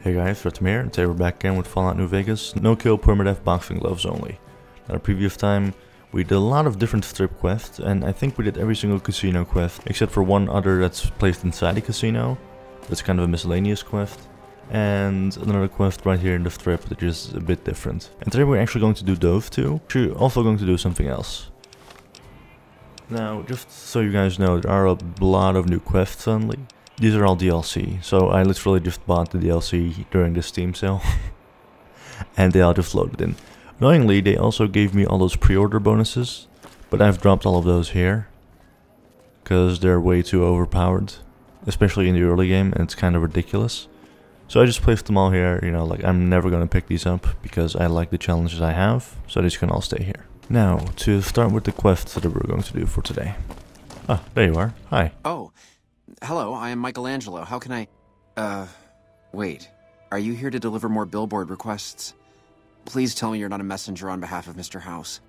Hey guys, Retim here, and today we're back again with Fallout New Vegas. No kill permadeath boxing gloves only. At a previous time, we did a lot of different strip quests, and I think we did every single casino quest, except for one other that's placed inside the casino. That's kind of a miscellaneous quest. And another quest right here in the strip that is a bit different. And today we're actually going to do those two. We're also going to do something else. Now, just so you guys know, there are a lot of new quests suddenly. These are all DLC, so I literally just bought the DLC during the Steam sale. And they all just loaded in. Annoyingly, they also gave me all those pre-order bonuses, but I've dropped all of those here. Because they're way too overpowered, especially in the early game, and it's kind of ridiculous. So I just placed them all here, you know, like I'm never gonna pick these up, because I like the challenges I have, so these can all stay here. Now, to start with the quests that we're going to do for today. Ah, there you are. Hi. Oh. Hello, I am Michelangelo. How can I... wait. Are you here to deliver more billboard requests? Please tell me you're not a messenger on behalf of Mr. House.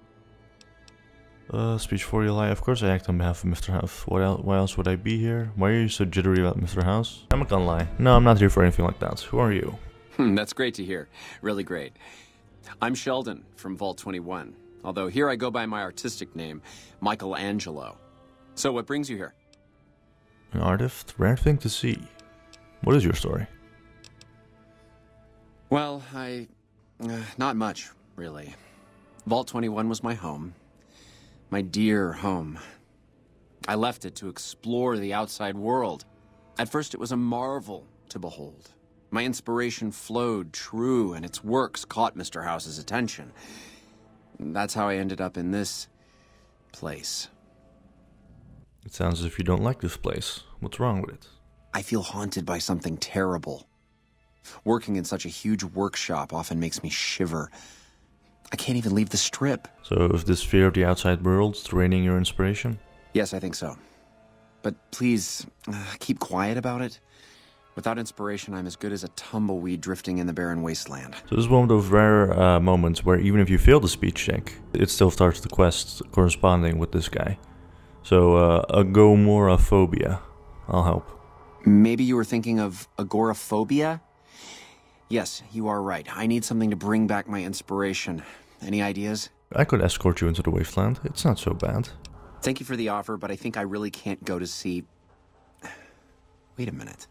Speech for you lie. Of course I act on behalf of Mr. House. Why else would I be here? Why are you so jittery about Mr. House? I'm not gonna lie. No, I'm not here for anything like that. Who are you? That's great to hear. Really great. I'm Sheldon from Vault 21. Although here I go by my artistic name, Michelangelo. So what brings you here? An artist? Rare thing to see. What is your story? Well, not much, really. Vault 21 was my home. My dear home. I left it to explore the outside world. At first it was a marvel to behold. My inspiration flowed true, and its works caught Mr. House's attention. That's how I ended up in this place. It sounds as if you don't like this place. What's wrong with it? I feel haunted by something terrible. Working in such a huge workshop often makes me shiver. I can't even leave the strip. So is this fear of the outside world draining your inspiration? Yes, I think so. But please, keep quiet about it. Without inspiration, I'm as good as a tumbleweed drifting in the barren wasteland. So this is one of those rare moments where even if you fail the speech check, it still starts the quest corresponding with this guy. So, agoraphobia. I'll help. Maybe you were thinking of agoraphobia? Yes, you are right. I need something to bring back my inspiration. Any ideas? I could escort you into the wasteland. It's not so bad. Thank you for the offer, but I think I really can't go to see... Wait a minute.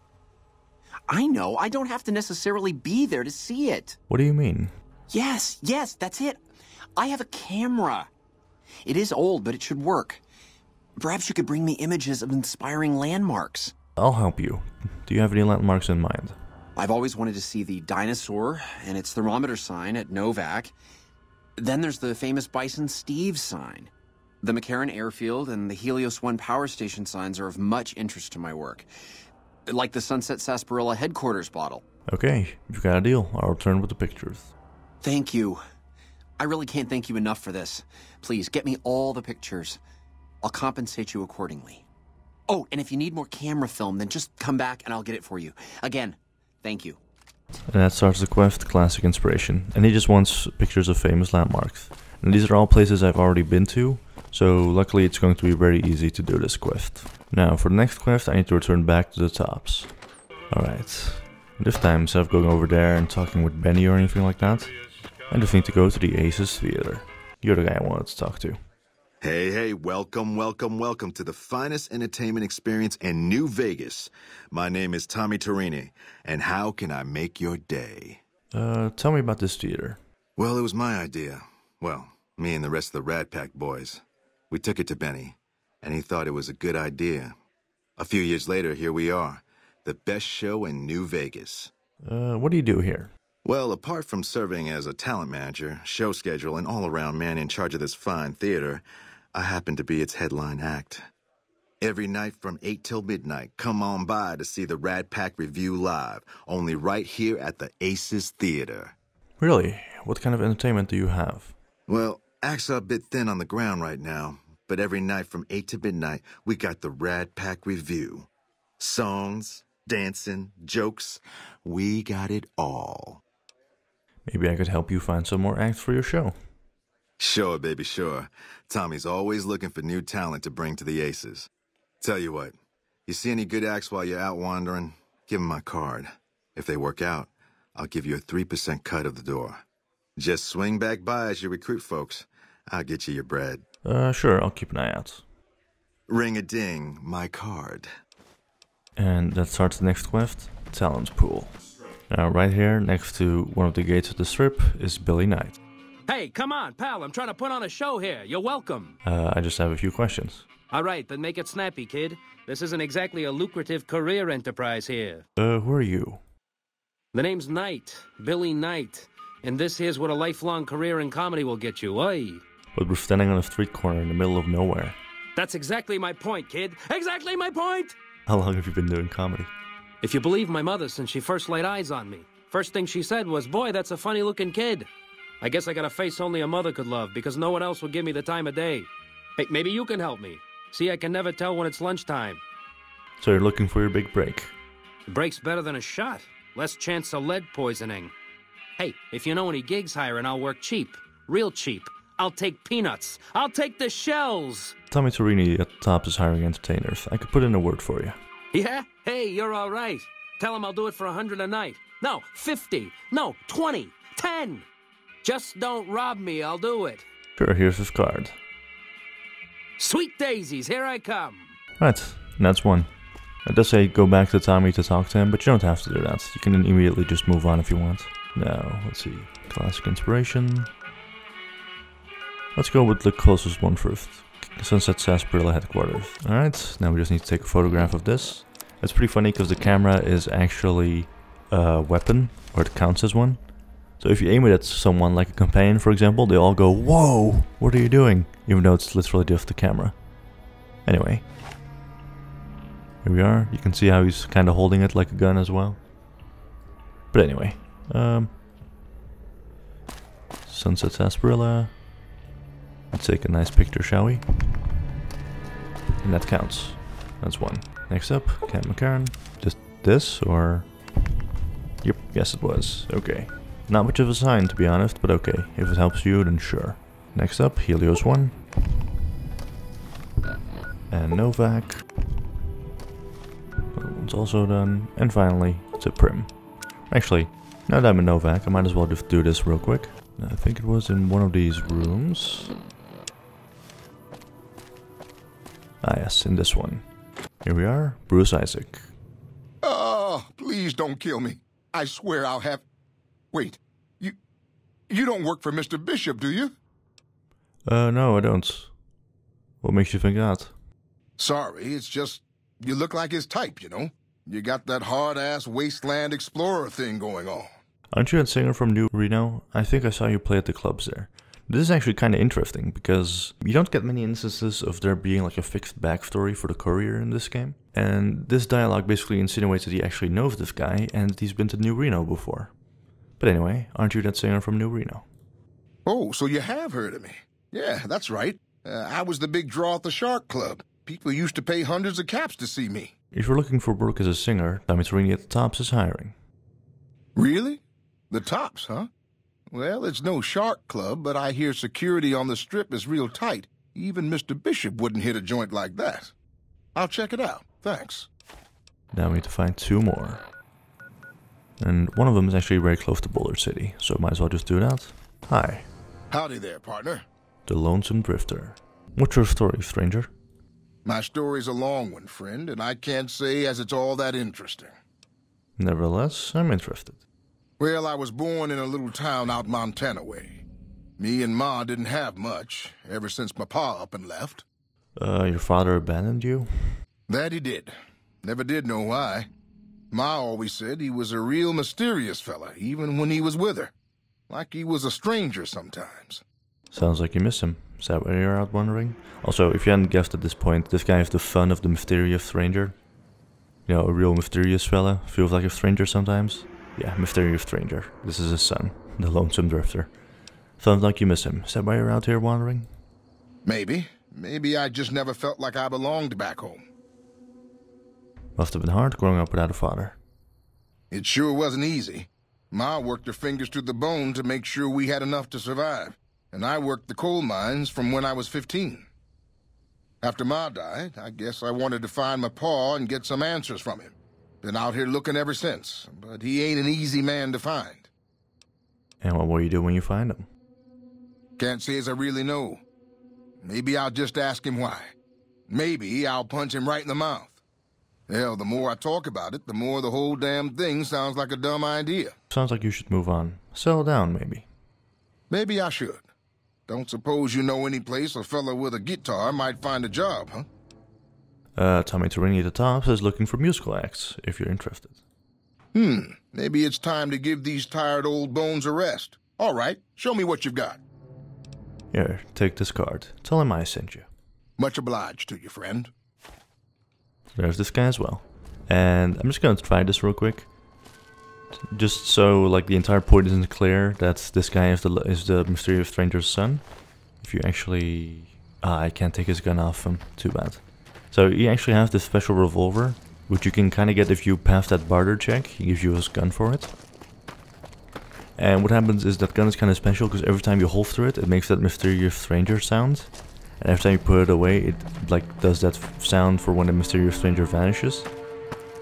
I know, I don't have to necessarily be there to see it. What do you mean? Yes, that's it. I have a camera. It is old, but it should work. Perhaps you could bring me images of inspiring landmarks. I'll help you. Do you have any landmarks in mind? I've always wanted to see the dinosaur and its thermometer sign at Novak. Then there's the famous Bison Steve sign. The McCarran Airfield and the Helios 1 power station signs are of much interest to my work. Like the Sunset Sarsaparilla headquarters bottle. Okay, you've got a deal. I'll return with the pictures. Thank you. I really can't thank you enough for this. Please, get me all the pictures. I'll compensate you accordingly. Oh, and if you need more camera film, then just come back and I'll get it for you. Again, thank you. And that starts the quest, Classic Inspiration. And he just wants pictures of famous landmarks. And these are all places I've already been to, so luckily it's going to be very easy to do this quest. Now, for the next quest, I need to return back to the tops. Alright. This time, instead of going over there and talking with Benny or anything like that, I just need to go to the Aces Theater. You're the guy I wanted to talk to. Hey, welcome to the finest entertainment experience in New Vegas. My name is Tommy Torini, and how can I make your day? Tell me about this theater. Well, it was my idea. Well, me and the rest of the Rat Pack boys. We took it to Benny, and he thought it was a good idea. A few years later, here we are, the best show in New Vegas. What do you do here? Well, apart from serving as a talent manager, show schedule, and all-around man in charge of this fine theater, I happen to be its headline act. Every night from 8 till midnight, come on by to see the Rat Pack Review live, only right here at the Aces Theater. Really? What kind of entertainment do you have? Well, acts are a bit thin on the ground right now, but every night from 8 to midnight, we got the Rat Pack Review. Songs, dancing, jokes, we got it all. Maybe I could help you find some more acts for your show. Sure, baby, sure. Tommy's always looking for new talent to bring to the Aces. Tell you what, you see any good acts while you're out wandering, give them my card. If they work out, I'll give you a 3% cut of the door. Just swing back by as you recruit folks. I'll get you your bread. Sure, I'll keep an eye out. Ring-a-ding, my card. And that starts the next quest, Talent Pool. Now right here, next to one of the gates of the strip, is Billy Knight. Hey, come on, pal, I'm trying to put on a show here. You're welcome. I just have a few questions. All right, then make it snappy, kid. This isn't exactly a lucrative career enterprise here. Who are you? The name's Knight, Billy Knight. And this here's what a lifelong career in comedy will get you, oi. But we're standing on a street corner in the middle of nowhere. That's exactly my point, kid. Exactly my point! How long have you been doing comedy? If you believe my mother since she first laid eyes on me. First thing she said was, boy, that's a funny-looking kid. I guess I got a face only a mother could love, because no one else would give me the time of day. Hey, maybe you can help me. See, I can never tell when it's lunchtime. So you're looking for your big break? A break's better than a shot. Less chance of lead poisoning. Hey, if you know any gigs hiring, I'll work cheap. Real cheap. I'll take peanuts. I'll take the shells. Tommy Torini at the top is hiring entertainers. I could put in a word for you. Yeah? Hey, you're all right. Tell him I'll do it for 100 a night. No, 50. No, 20. 10. Just don't rob me, I'll do it. Sure, here's his card. Sweet daisies, here I come. Right, and that's one. It does say go back to Tommy to talk to him, but you don't have to do that. You can immediately just move on if you want. Now, let's see. Classic inspiration. Let's go with the closest one first. Sunset Sarsaparilla headquarters. Alright, now we just need to take a photograph of this. It's pretty funny because the camera is actually a weapon, or it counts as one. So if you aim it at someone, like a companion for example, they all go, whoa, what are you doing? Even though it's literally just the camera. Anyway. Here we are. You can see how he's kind of holding it like a gun as well. But anyway. Sunset Sarsaparilla. Let's take a nice picture, shall we? And that counts. That's one. Next up, Camp McCarran. Just this, or... Yep, yes it was. Okay. Not much of a sign, to be honest, but okay. If it helps you, then sure. Next up, Helios 1. And Novak. That one's also done. And finally, to Prim. Actually, now that I'm in Novak, I might as well just do this real quick. I think it was in one of these rooms. Ah yes, in this one. Here we are, Bruce Isaac. Oh, please don't kill me. I swear I'll have... Wait, you don't work for Mr. Bishop, do you? No, I don't. What makes you think that? Sorry, it's just, you look like his type, you know? You got that hard-ass wasteland explorer thing going on. Aren't you that singer from New Reno? I think I saw you play at the clubs there. This is actually kind of interesting, because you don't get many instances of there being like a fixed backstory for the courier in this game. And this dialogue basically insinuates that he actually knows this guy, and he's been to New Reno before. But anyway, aren't you that singer from New Reno? Oh, so you have heard of me. Yeah, that's right. I was the big draw at the Shark Club. People used to pay hundreds of caps to see me. If you're looking for work as a singer, Tommy Torini at the Tops is hiring. Really? The Tops, huh? Well, it's no Shark Club, but I hear security on the strip is real tight. Even Mr. Bishop wouldn't hit a joint like that. I'll check it out. Thanks. Now we need to find two more. And one of them is actually very close to Boulder City, so might as well just do that. Hi. Howdy there, partner. The Lonesome Drifter. What's your story, stranger? My story's a long one, friend, and I can't say as it's all that interesting. Nevertheless, I'm interested. Well, I was born in a little town out Montana way. Me and Ma didn't have much, ever since my pa up and left. Your father abandoned you? That he did. Never did know why. Ma always said he was a real mysterious fella, even when he was with her. Like he was a stranger sometimes. Sounds like you miss him. Is that why you're out wandering? Also, if you hadn't guessed at this point, this guy is the son of the mysterious stranger. You know, a real mysterious fella. Feels like a stranger sometimes. Yeah, mysterious stranger. This is his son, the Lonesome Drifter. Sounds like you miss him. Is that why you're out here wandering? Maybe. Maybe I just never felt like I belonged back home. Must have been hard growing up without a father. It sure wasn't easy. Ma worked her fingers to the bone to make sure we had enough to survive. And I worked the coal mines from when I was 15. After Ma died, I guess I wanted to find my pa and get some answers from him. Been out here looking ever since, but he ain't an easy man to find. And what will you do when you find him? Can't say as I really know. Maybe I'll just ask him why. Maybe I'll punch him right in the mouth. Hell, the more I talk about it, the more the whole damn thing sounds like a dumb idea. Sounds like you should move on. Settle down, maybe. Maybe I should. Don't suppose you know any place a fella with a guitar might find a job, huh? Tommy Torini at the top is looking for musical acts, if you're interested. Maybe it's time to give these tired old bones a rest. All right, show me what you've got. Here, take this card. Tell him I sent you. Much obliged to you, friend. There's this guy as well. And I'm just gonna try this real quick. Just so like the entire point isn't clear that this guy is the mysterious stranger's son. If you actually... I can't take his gun off him. Too bad. So he actually has this special revolver, which you can kind of get if you pass that barter check. He gives you his gun for it. And what happens is that gun is kind of special because every time you holster it, it makes that mysterious stranger sound. And every time you put it away, it like does that sound for when the mysterious stranger vanishes.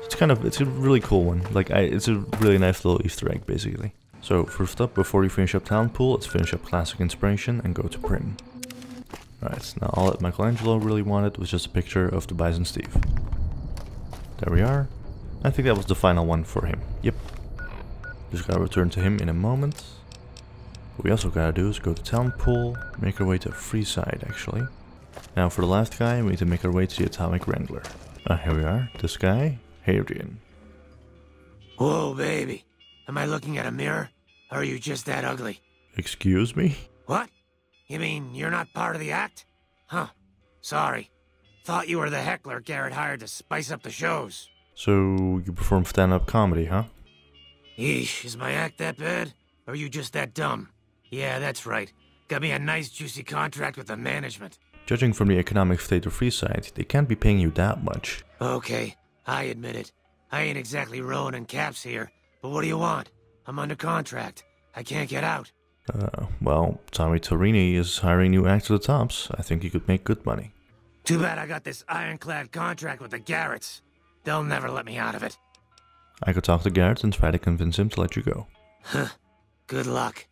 It's a really cool one. Like it's a really nice little Easter egg, basically. So first up, before you finish up Talent Pool, let's finish up Classic Inspiration and go to Prim. Alright, now all that Michelangelo really wanted was just a picture of the Bison Steve. There we are. I think that was the final one for him. Yep. Just gotta return to him in a moment. What we also gotta do is go to Talent Pool, make our way to Freeside actually. Now for the last guy, we need to make our way to the Atomic Wrangler. Here we are, this guy, Hadrian. Whoa, baby. Am I looking at a mirror? Or are you just that ugly? Excuse me? What? You mean you're not part of the act? Huh. Sorry. Thought you were the heckler Garrett hired to spice up the shows. So, you perform stand-up comedy, huh? Yeesh, is my act that bad? Or are you just that dumb? Yeah, that's right. Got me a nice juicy contract with the management. Judging from the economic state of Freeside, they can't be paying you that much. Okay, I admit it. I ain't exactly rowing in caps here, but what do you want? I'm under contract. I can't get out. Well, Tommy Torini is hiring new acts to the tops. I think you could make good money. Too bad I got this ironclad contract with the Garretts. They'll never let me out of it. I could talk to Garrett and try to convince him to let you go. Huh. Good luck.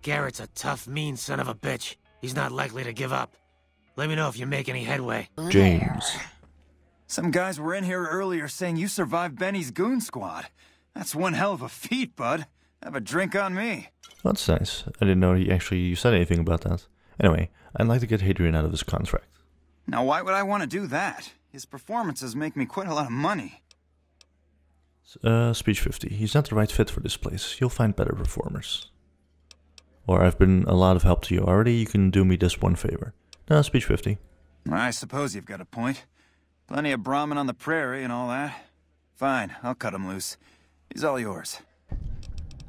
Garrett's a tough, mean son of a bitch. He's not likely to give up. Let me know if you make any headway. James. Some guys were in here earlier saying you survived Benny's goon squad. That's one hell of a feat, bud. Have a drink on me. That's nice. I didn't know you said anything about that. Anyway, I'd like to get Hadrian out of his contract. Now why would I want to do that? His performances make me quite a lot of money. Speech 50. He's not the right fit for this place. You'll find better performers. Or I've been a lot of help to you already. You can do me this one favor. No, speech 50. I suppose you've got a point. Plenty of Brahmin on the prairie and all that. Fine, I'll cut him loose. He's all yours.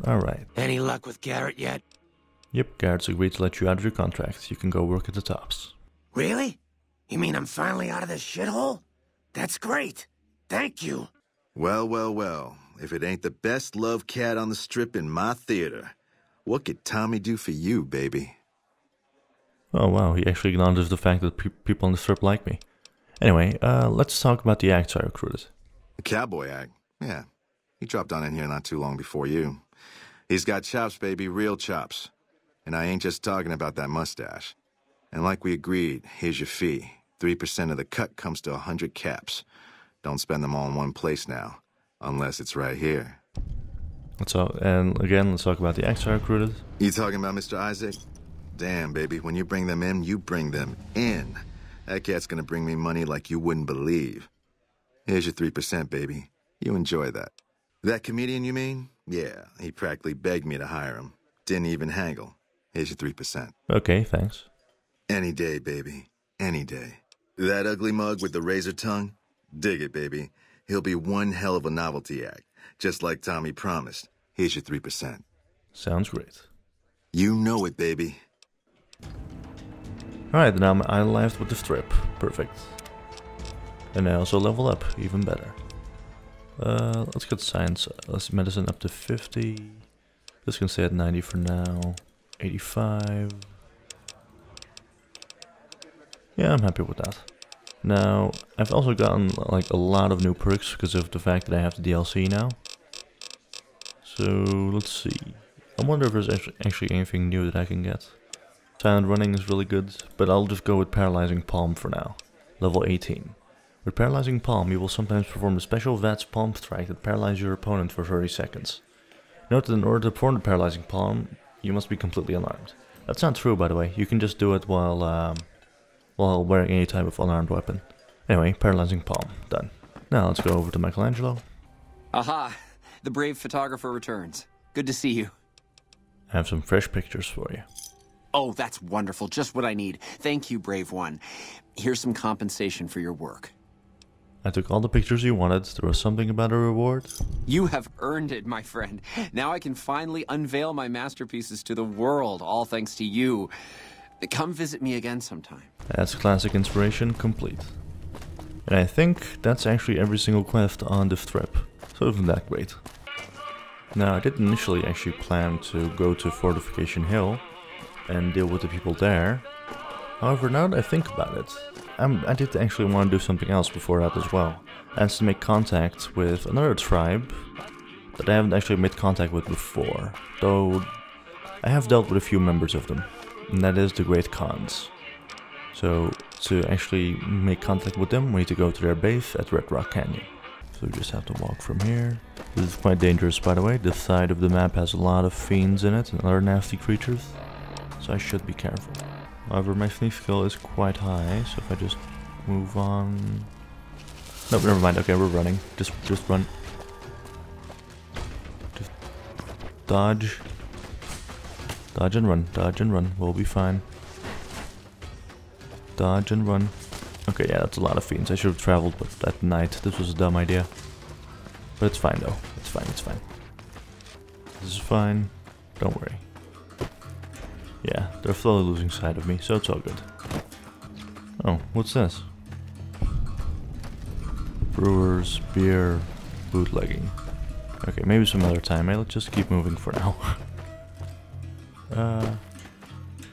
Alright. Any luck with Garrett yet? Yep, Garrett's agreed to let you out of your contract. You can go work at the tops. Really? You mean I'm finally out of this shithole? That's great. Thank you. Well, well, well. If it ain't the best loved cat on the strip in my theater, what could Tommy do for you, baby? Oh wow, he actually acknowledges the fact that people on the strip like me. Anyway, let's talk about the acts I recruited. The cowboy act? Yeah. He dropped on in here not too long before you. He's got chops, baby, real chops. And I ain't just talking about that mustache. And like we agreed, here's your fee. 3% of the cut comes to 100 caps. Don't spend them all in one place now, unless it's right here. And again, let's talk about the acts I recruited. You talking about Mr. Isaac? Damn, baby, when you bring them in, you bring them in. That cat's gonna bring me money like you wouldn't believe. Here's your 3%, baby. You enjoy that. That comedian, you mean? Yeah, he practically begged me to hire him. Didn't even haggle. Here's your 3%. Okay, thanks. Any day, baby. Any day. That ugly mug with the razor tongue? Dig it, baby. He'll be one hell of a novelty act. Just like Tommy promised. Here's your 3%. Sounds great. You know it, baby. Alright, now I'm idolized with the strip. Perfect. And I also level up, even better. Let's get science, medicine up to 50. This can stay at 90 for now. 85. Yeah, I'm happy with that. Now, I've also gotten like a lot of new perks because of the fact that I have the DLC now. So, let's see. I wonder if there's actually anything new that I can get. Silent running is really good, but I'll just go with Paralyzing Palm for now. Level 18. With Paralyzing Palm, you will sometimes perform a special VATS palm strike that paralyzes your opponent for 30 seconds. Note that in order to perform the Paralyzing Palm, you must be completely unarmed. That's not true, by the way. You can just do it while wearing any type of unarmed weapon. Anyway, Paralyzing Palm. Done. Now let's go over to Michelangelo. Aha! The brave photographer returns. Good to see you. I have some fresh pictures for you. Oh, that's wonderful. Just what I need. Thank you, brave one. Here's some compensation for your work. I took all the pictures you wanted. There was something about a reward. You have earned it, my friend. Now I can finally unveil my masterpieces to the world, all thanks to you. Come visit me again sometime. That's classic inspiration complete. And I think that's actually every single quest on this trip. So isn't that great. Now I did initially actually plan to go to Fortification Hill and deal with the people there. However, now that I think about it, I did actually want to do something else before that as well. That's to make contact with another tribe that I haven't actually made contact with before. Though I have dealt with a few members of them. And that is the Great Khans. So to actually make contact with them, we need to go to their base at Red Rock Canyon. So we just have to walk from here. This is quite dangerous, by the way. This side of the map has a lot of fiends in it and other nasty creatures. So I should be careful. However, my sneak skill is quite high, so if I just move on... No, never mind. Okay, we're running. Just run. Just dodge. Dodge and run. Dodge and run. We'll be fine. Dodge and run. Okay, yeah, that's a lot of fiends. I should have traveled at night. This was a dumb idea. But it's fine, though. It's fine, it's fine. This is fine. Don't worry. Yeah, they're slowly losing sight of me, so it's all good. Oh, what's this? Brewers, beer, bootlegging. Okay, maybe some other time. Let's just keep moving for now.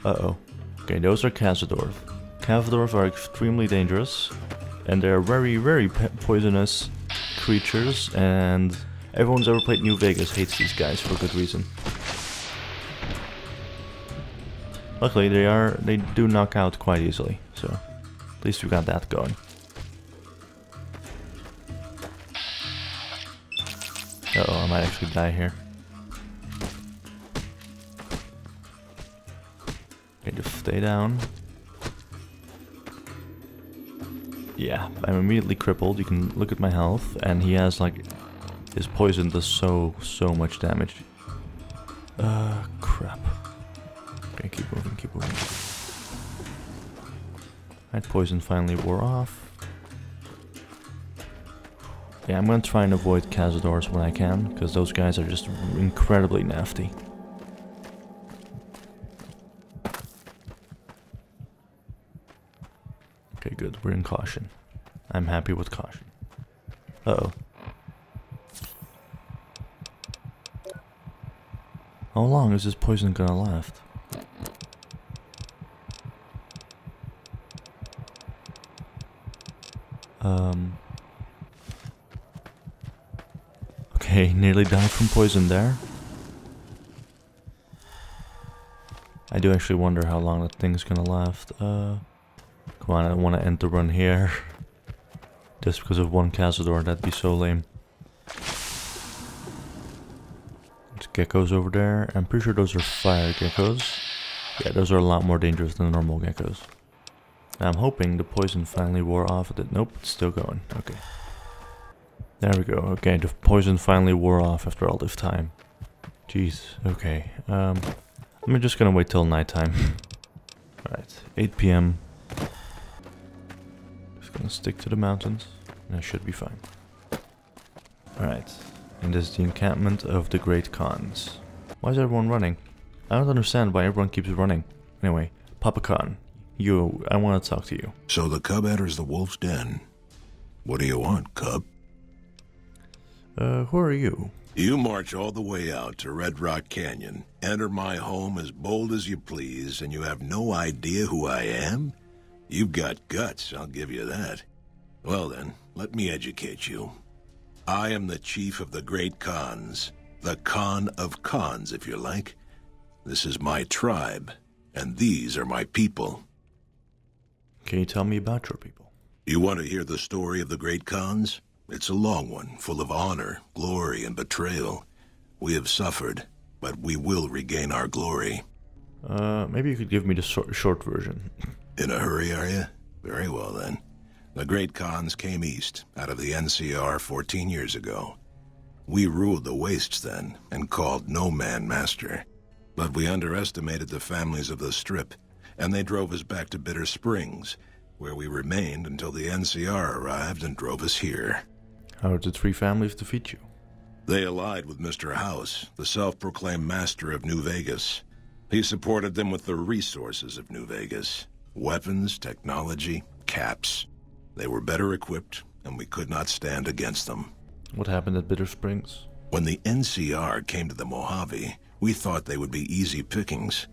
Uh-oh. Okay, those are Cazadors. Cazadors are extremely dangerous, and they're very, very poisonous creatures, and everyone who's ever played New Vegas hates these guys for good reason. Luckily, they do knock out quite easily, so at least we got that going. Uh-oh, I might actually die here. Okay, just stay down. Yeah, I'm immediately crippled. You can look at my health, and he has like... his poison does so much damage. Crap. Okay, keep moving, keep moving. That poison finally wore off. Yeah, I'm gonna try and avoid Cazadors when I can, because those guys are just incredibly nasty. Okay, good, we're in caution. I'm happy with caution. Uh-oh. How long is this poison gonna last? Okay, nearly died from poison there. I do actually wonder how long that thing's gonna last. Come on, I don't want to end the run here. Just because of one Cazador, that'd be so lame. There's geckos over there. I'm pretty sure those are fire geckos. Yeah, those are a lot more dangerous than normal geckos. I'm hoping the poison finally wore off. Nope, it's still going. Okay. There we go. Okay, the poison finally wore off after all this time. Jeez. Okay. I'm just gonna wait till nighttime. Alright, 8 PM. Just gonna stick to the mountains, and I should be fine. Alright, and this is the encampment of the Great Khans. Why is everyone running? I don't understand why everyone keeps running. Anyway, Papa Khan, I want to talk to you. So the cub enters the wolf's den. What do you want, cub? Who are you? You march all the way out to Red Rock Canyon, enter my home as bold as you please, and you have no idea who I am? You've got guts, I'll give you that. Well then, let me educate you. I am the chief of the Great Khans. The Khan of Khans, if you like. This is my tribe, and these are my people. Can you tell me about your people? You want to hear the story of the Great Khans? It's a long one, full of honor, glory, and betrayal. We have suffered, but we will regain our glory. Maybe you could give me the short version. In a hurry, are you? Very well, then. The Great Khans came east, out of the NCR 14 years ago. We ruled the wastes then, and called no man master. But we underestimated the families of the Strip, and they drove us back to Bitter Springs, where we remained until the NCR arrived and drove us here. How did the three families defeat you? They allied with Mr. House, the self-proclaimed master of New Vegas. He supported them with the resources of New Vegas. Weapons, technology, caps. They were better equipped, and we could not stand against them. What happened at Bitter Springs? When the NCR came to the Mojave, we thought they would be easy pickings.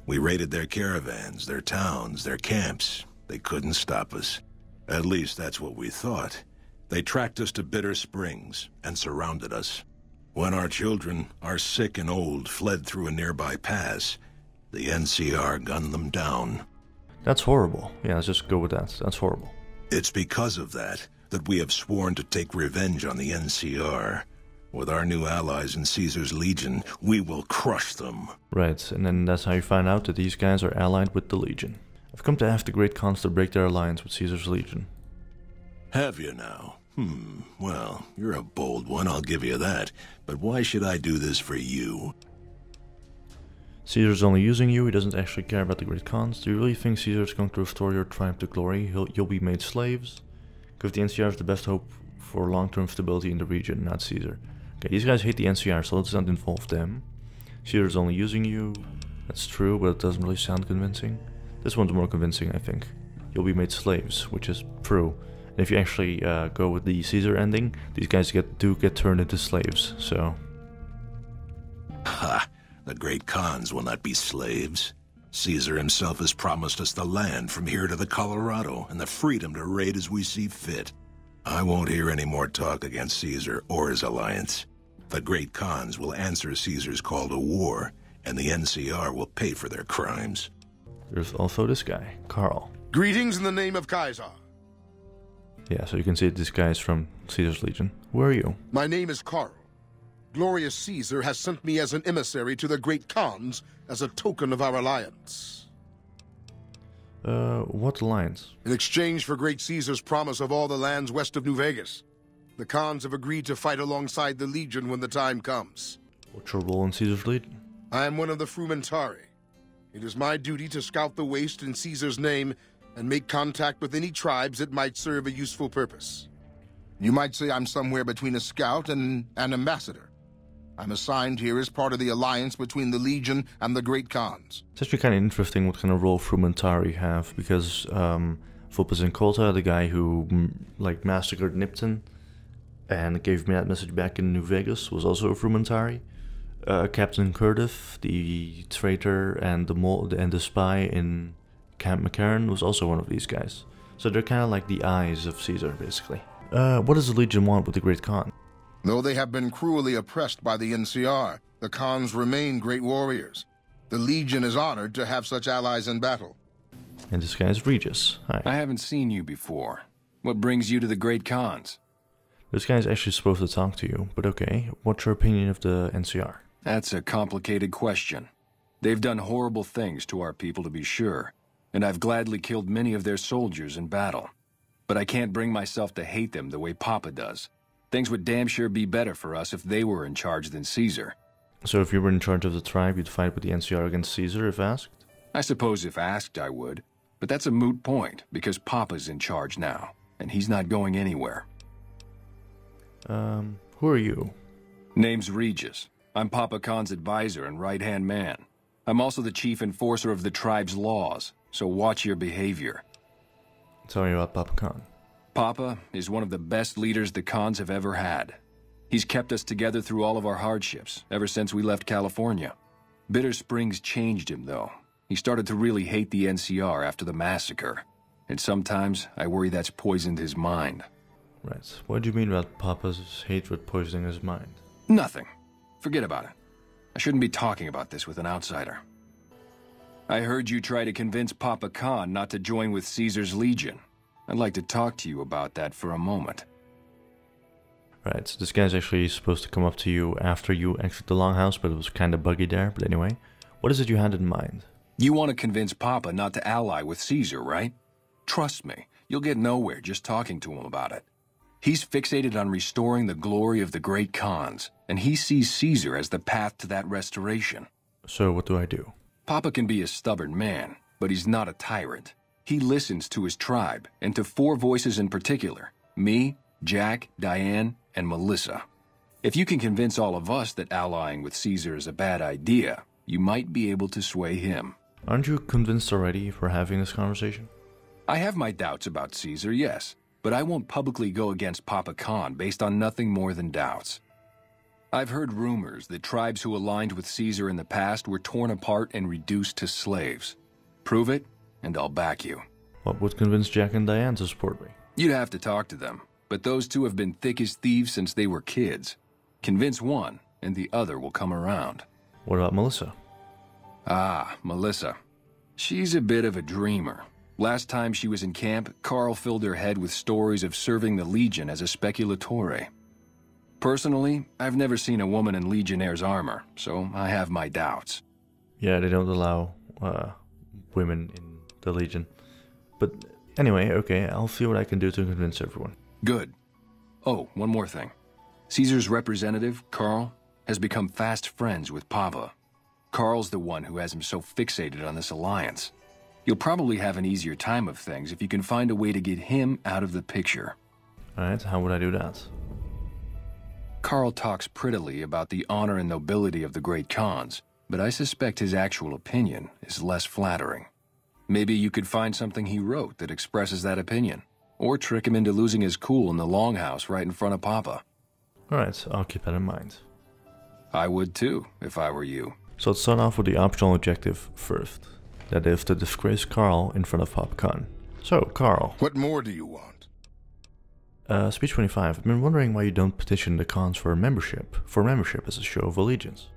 We raided their caravans, their towns, their camps. They couldn't stop us. At least that's what we thought. They tracked us to Bitter Springs and surrounded us. When our children, our sick and old, fled through a nearby pass, the NCR gunned them down. That's horrible. Yeah, let's just go with that. That's horrible. It's because of that we have sworn to take revenge on the NCR. With our new allies in Caesar's Legion, we will crush them. Right, and then that's how you find out that these guys are allied with the Legion. I've come to ask the Great Khans to break their alliance with Caesar's Legion. Have you now? Well, you're a bold one, I'll give you that. But why should I do this for you? Caesar's only using you, he doesn't actually care about the Great Khans. Do you really think Caesar's going to restore your triumph to glory? You'll be made slaves? Give the NCR the best hope for long-term stability in the region, not Caesar. Okay, these guys hate the NCR, so let's not involve them. Caesar's only using you. That's true, but it doesn't really sound convincing. This one's more convincing, I think. You'll be made slaves, which is true. And if you actually go with the Caesar ending, these guys do get turned into slaves, so... Ha! The Great Khans will not be slaves. Caesar himself has promised us the land from here to the Colorado and the freedom to raid as we see fit. I won't hear any more talk against Caesar or his alliance. The Great Khans will answer Caesar's call to war, and the NCR will pay for their crimes. There's also this guy, Carl. Greetings in the name of Kaiser. Yeah, so you can see this guy is from Caesar's Legion. Who are you? My name is Carl. Glorious Caesar has sent me as an emissary to the Great Khans as a token of our alliance. What alliance? In exchange for Great Caesar's promise of all the lands west of New Vegas, the Khans have agreed to fight alongside the Legion when the time comes. What's your role in Caesar's Legion? I am one of the Frumentari. It is my duty to scout the waste in Caesar's name and make contact with any tribes that might serve a useful purpose. You might say I'm somewhere between a scout and an ambassador. I'm assigned here as part of the alliance between the Legion and the Great Khans. It's actually kind of interesting what kind of role Frumentari have, because Vulpes and Colta, the guy who massacred Nipton and gave me that message back in New Vegas, was also a Frumentari. Captain Curdiff, the traitor and the spy in Camp McCarran, was also one of these guys. So they're kind of like the eyes of Caesar, basically. What does the Legion want with the Great Khan? Though they have been cruelly oppressed by the NCR, the Khans remain great warriors. The Legion is honored to have such allies in battle. And this guy is Regis. Hi. I haven't seen you before. What brings you to the Great Khans? This guy is actually supposed to talk to you, but okay. What's your opinion of the NCR? That's a complicated question. They've done horrible things to our people, to be sure, and I've gladly killed many of their soldiers in battle. But I can't bring myself to hate them the way Papa does. Things would damn sure be better for us if they were in charge than Caesar. So if you were in charge of the tribe, you'd fight with the NCR against Caesar if asked? I suppose if asked, I would. But that's a moot point, because Papa's in charge now, and he's not going anywhere. Who are you? Name's Regis. I'm Papa Khan's advisor and right-hand man. I'm also the chief enforcer of the tribe's laws, so watch your behavior. Tell me about Papa Khan. Papa is one of the best leaders the Khans have ever had. He's kept us together through all of our hardships, ever since we left California. Bitter Springs changed him, though. He started to really hate the NCR after the massacre. and sometimes I worry that's poisoned his mind. Right. What do you mean about Papa's hatred poisoning his mind? Nothing. Forget about it. I shouldn't be talking about this with an outsider. I heard you try to convince Papa Khan not to join with Caesar's Legion. I'd like to talk to you about that for a moment. Right, so this guy's actually supposed to come up to you after you exit the Longhouse, but it was kind of buggy there. But anyway, what is it you had in mind? You want to convince Papa not to ally with Caesar, right? Trust me, you'll get nowhere just talking to him about it. He's fixated on restoring the glory of the great Khans, and he sees Caesar as the path to that restoration. So what do I do? Papa can be a stubborn man, but he's not a tyrant. He listens to his tribe, and to 4 voices in particular: me, Jack, Diane, and Melissa. If you can convince all of us that allying with Caesar is a bad idea, you might be able to sway him. Aren't you convinced already for having this conversation? I have my doubts about Caesar, yes, but I won't publicly go against Papa Khan based on nothing more than doubts. I've heard rumors that tribes who aligned with Caesar in the past were torn apart and reduced to slaves. Prove it, and I'll back you. What would convince Jack and Diane to support me? You'd have to talk to them, but those 2 have been thick as thieves since they were kids. Convince one, and the other will come around. What about Melissa? Ah, Melissa. She's a bit of a dreamer. Last time she was in camp, Carl filled her head with stories of serving the Legion as a speculatore. Personally, I've never seen a woman in Legionnaire's armor, so I have my doubts. Yeah, they don't allow women in the Legion. But anyway, okay, I'll see what I can do to convince everyone. Good. Oh, one more thing. Caesar's representative, Carl, has become fast friends with Papa. Carl's the one who has him so fixated on this alliance. You'll probably have an easier time of things if you can find a way to get him out of the picture. Alright, how would I do that? Carl talks prettily about the honor and nobility of the great Khans, but I suspect his actual opinion is less flattering. Maybe you could find something he wrote that expresses that opinion, or trick him into losing his cool in the Longhouse right in front of Papa. Alright, I'll keep that in mind. I would too, if I were you. So let's start off with the optional objective first. That is to disgrace Carl in front of Papa Khan. So, Carl. What more do you want? Speech 25. I've been wondering why you don't petition the Khans for membership as a show of allegiance.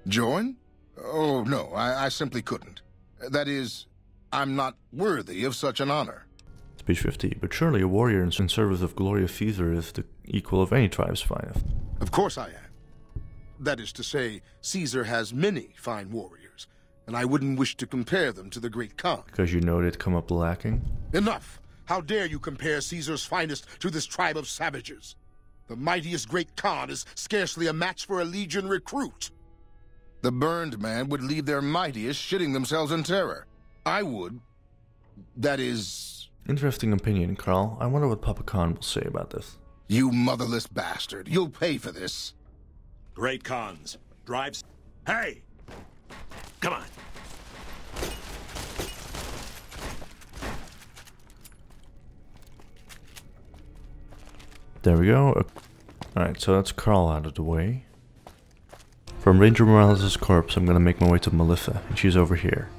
Join? Oh, no, I simply couldn't. That is, I'm not worthy of such an honor. Speech 50. But surely a warrior in service of glory of Caesar is the equal of any tribe's finest. Of course I am. That is to say, Caesar has many fine warriors, and I wouldn't wish to compare them to the great Khan. Because you know they'd come up lacking? Enough! How dare you compare Caesar's finest to this tribe of savages? The mightiest great Khan is scarcely a match for a Legion recruit. The burned man would leave their mightiest shitting themselves in terror. I would. That is... Interesting opinion, Carl. I wonder what Papa Khan will say about this. You motherless bastard. You'll pay for this. Great Khans. Drives... Hey! Come on. There we go. Alright, so that's Carl out of the way. From Ranger Morales' corpse, I'm gonna make my way to Melissa, and she's over here.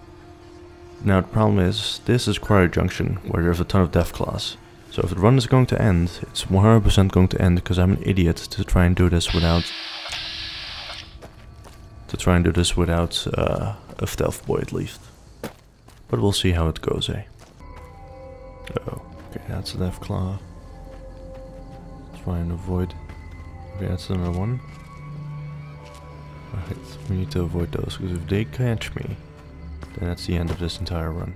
Now, the problem is, this is Quarry Junction, where there's a ton of Deathclaws. So if the run is going to end, it's 100% going to end because I'm an idiot to try and do this without... a stealth boy at least. But we'll see how it goes, eh? Uh-oh. Okay, that's a Deathclaw. Try and avoid... Okay, that's another one. Alright, we need to avoid those, because if they catch me, then that's the end of this entire run.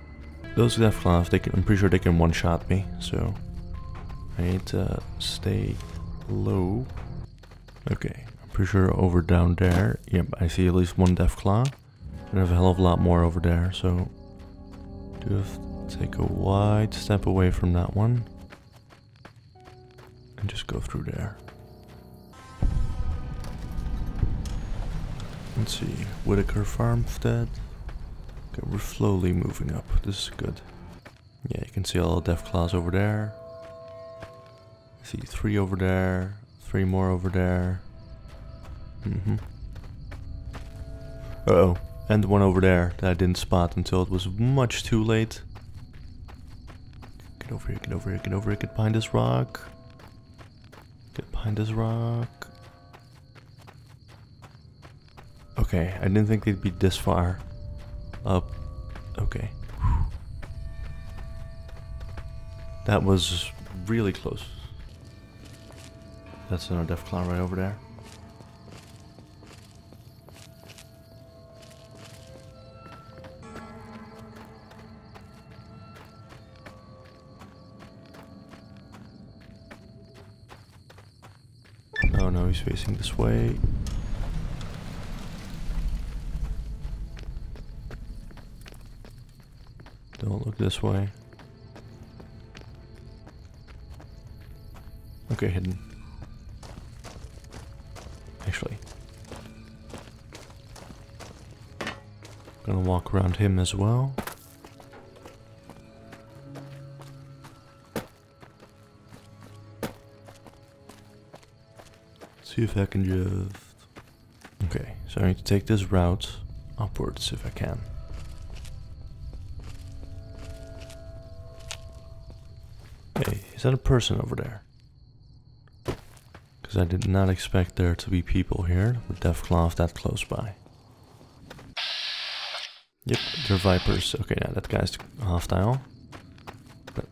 Those Deathclaws, I'm pretty sure they can one-shot me, so... I need to stay low. Okay, I'm pretty sure over down there, yep, I see at least one Deathclaw. And I have a hell of a lot more over there, so... do have to take a wide step away from that one. And just go through there. Let's see, Whitaker Farmstead. Okay, we're slowly moving up. This is good. Yeah, you can see all the Deathclaws over there. I see 3 over there, 3 more over there. Uh-oh, and one over there that I didn't spot until it was much too late. Get over here, get over here, get over here, get behind this rock. Get behind this rock. Okay, I didn't think they'd be this far up. Okay. That was really close. That's another Deathclaw right over there. Oh no, he's facing this way. Don't look this way. Okay, hidden. Actually, gonna walk around him as well. See if I can just... Okay, so I need to take this route upwards if I can. Hey, is that a person over there? Because I did not expect there to be people here with Deathclaw that close by. Yep, they're vipers. Okay, now that guy's hostile. But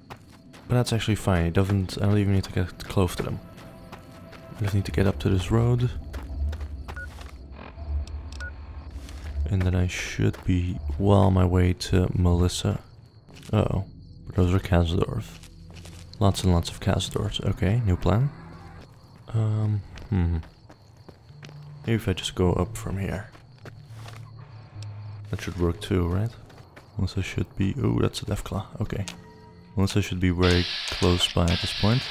that's actually fine. I don't even need to get close to them. I just need to get up to this road. And then I should be well on my way to Melissa. Uh-oh. But those are Kasdorf. Lots and lots of Kasdorfs. Okay, new plan. Maybe if I just go up from here. That should work too, right? Melissa should be... Oh, that's a Deathclaw. Okay. Melissa should be very close by at this point.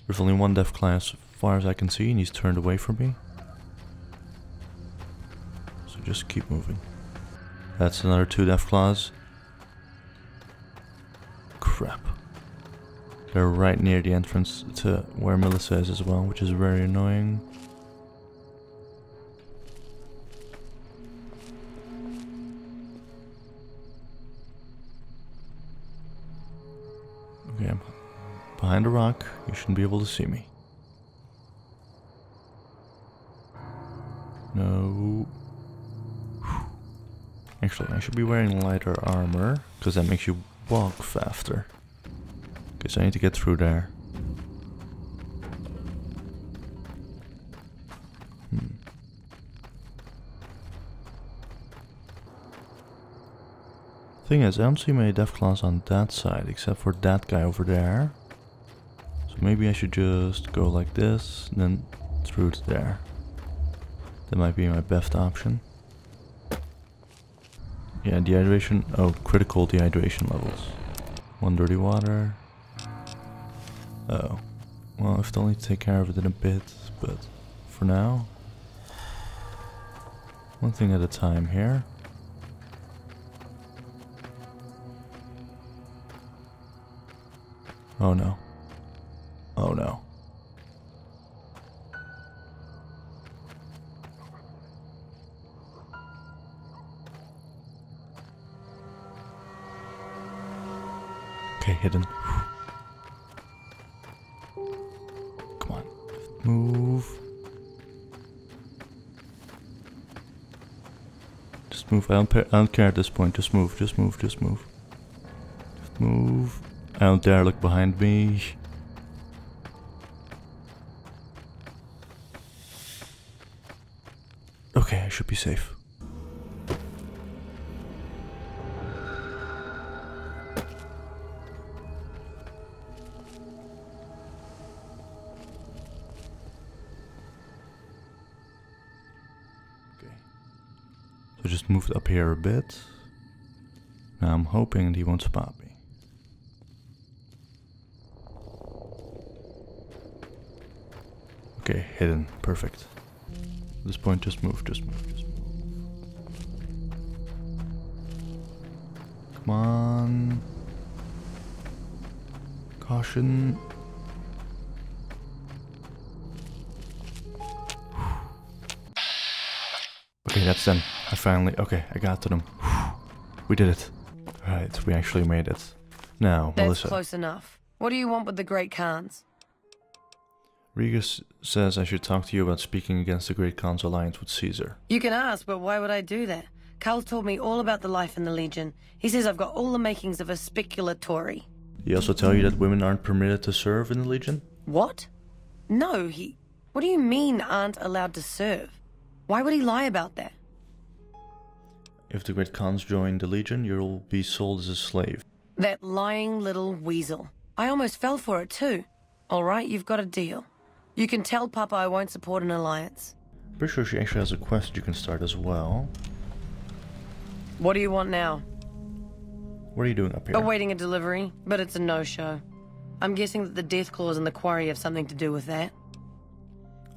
There's only one Deathclaw as far as I can see, and he's turned away from me. So just keep moving. That's another 2 Deathclaws. Crap. They're right near the entrance to where Melissa is as well, which is very annoying. Okay, I'm behind a rock. You shouldn't be able to see me. No. Actually, I should be wearing lighter armor, because that makes you walk faster. Okay, so I need to get through there. Thing is, I don't see many Deathclaws on that side, except for that guy over there. So maybe I should just go like this, and then through to there. That might be my best option. Yeah, dehydration. Oh, critical dehydration levels. 1 dirty water. Oh. Well, I have to only take care of it in a bit, but for now, one thing at a time here. Oh no. Oh no. Okay, hidden. Come on. Move. Just move. I don't care at this point. Just move. Just move. Just move. Just move. I don't dare look behind me. Okay, I should be safe. Okay. So just moved up here a bit. Now I'm hoping that he won't spot me. Okay, hidden. Perfect. At this point, just move, just move, just move. Come on. Caution. Okay, that's done. I finally... Okay, I got to them. We did it. Alright, we actually made it. Now, That's Melissa. close enough. What do you want with the Great Khans? Regus says I should talk to you about speaking against the Great Khan's alliance with Caesar. You can ask, but why would I do that? Carl told me all about the life in the Legion. He says I've got all the makings of a speculatory. He also tell you that women aren't permitted to serve in the Legion? What? No, What do you mean aren't allowed to serve? Why would he lie about that? If the Great Khans join the Legion, you'll be sold as a slave. That lying little weasel. I almost fell for it too. Alright, you've got a deal. You can tell Papa I won't support an alliance. Pretty sure she actually has a quest you can start as well. What do you want now? What are you doing up here? Awaiting a delivery, but it's a no-show. I'm guessing that the death clause in the quarry have something to do with that.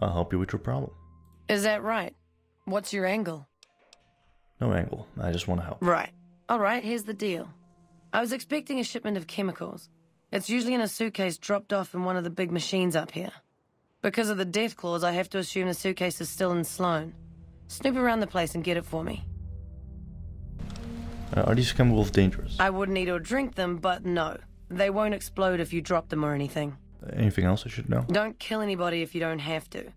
I'll help you with your problem. Is that right? What's your angle? No angle. I just want to help. Right. Alright, here's the deal. I was expecting a shipment of chemicals. It's usually in a suitcase dropped off in one of the big machines up here. Because of the death clause, I have to assume the suitcase is still in Sloan. Snoop around the place and get it for me. Are these chemicals dangerous? I wouldn't eat or drink them, but no. They won't explode if you drop them or anything. Anything else I should know? Don't kill anybody if you don't have to.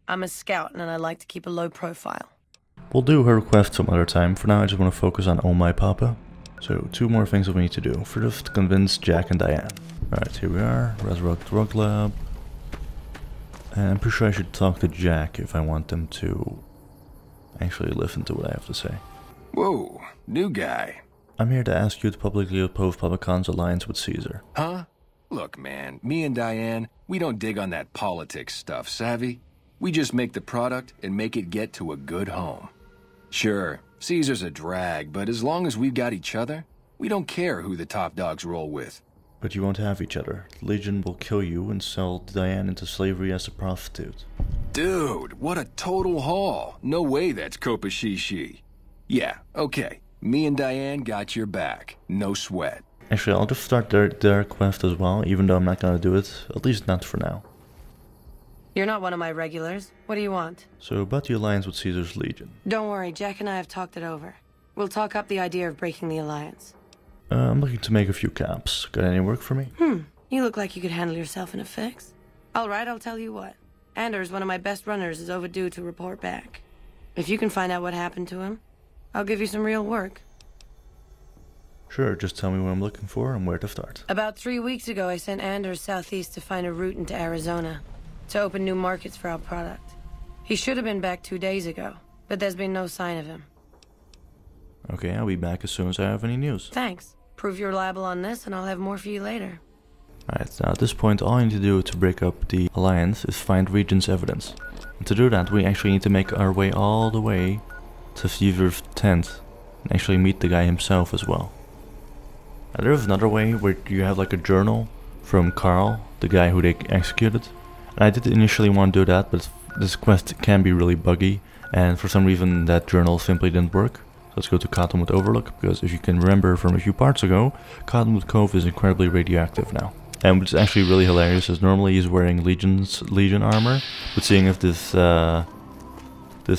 I'm a scout and I like to keep a low profile. We'll do her request some other time. For now I just want to focus on Oh My Papa. So 2 more things that we need to do. First, convince Jack and Diane. Alright, here we are. Resurrect Drug Lab. And I'm pretty sure I should talk to Jack if I want them to actually listen to what I have to say. Whoa, new guy. I'm here to ask you to publicly oppose Papa Khan's alliance with Caesar. Huh? Look, man, me and Diane, we don't dig on that politics stuff, savvy? We just make the product and make it get to a good home. Sure, Caesar's a drag, but as long as we've got each other, we don't care who the top dogs roll with. But you won't have each other. The Legion will kill you and sell Diane into slavery as a prostitute. Dude, what a total haul. No way that's Kopashishi. Yeah, okay. Me and Diane got your back. No sweat. Actually, I'll just start their quest as well, even though I'm not gonna do it. At least not for now. You're not one of my regulars. What do you want? So about the alliance with Caesar's Legion. Don't worry, Jack and I have talked it over. We'll talk up the idea of breaking the alliance. I'm looking to make a few caps. Got any work for me? You look like you could handle yourself in a fix. Alright, I'll tell you what. Anders, one of my best runners, is overdue to report back. If you can find out what happened to him, I'll give you some real work. Sure, just tell me what I'm looking for and where to start. About 3 weeks ago, I sent Anders southeast to find a route into Arizona, to open new markets for our product. He should have been back 2 days ago, but there's been no sign of him. Okay, I'll be back as soon as I have any news. Thanks. Prove you're reliable on this, and I'll have more for you later. Alright, now at this point, all I need to do to break up the alliance is find Regent's evidence. And to do that, we actually need to make our way all the way to Caesar's tent and actually meet the guy himself as well. Now, there is another way where you have like a journal from Carl, the guy who they executed. And I did initially want to do that, but this quest can be really buggy, and for some reason that journal simply didn't work. Let's go to Cottonwood Overlook, because if you can remember from a few parts ago, Cottonwood Cove is incredibly radioactive now. And which is actually really hilarious, as normally he's wearing Legion armor, but seeing if this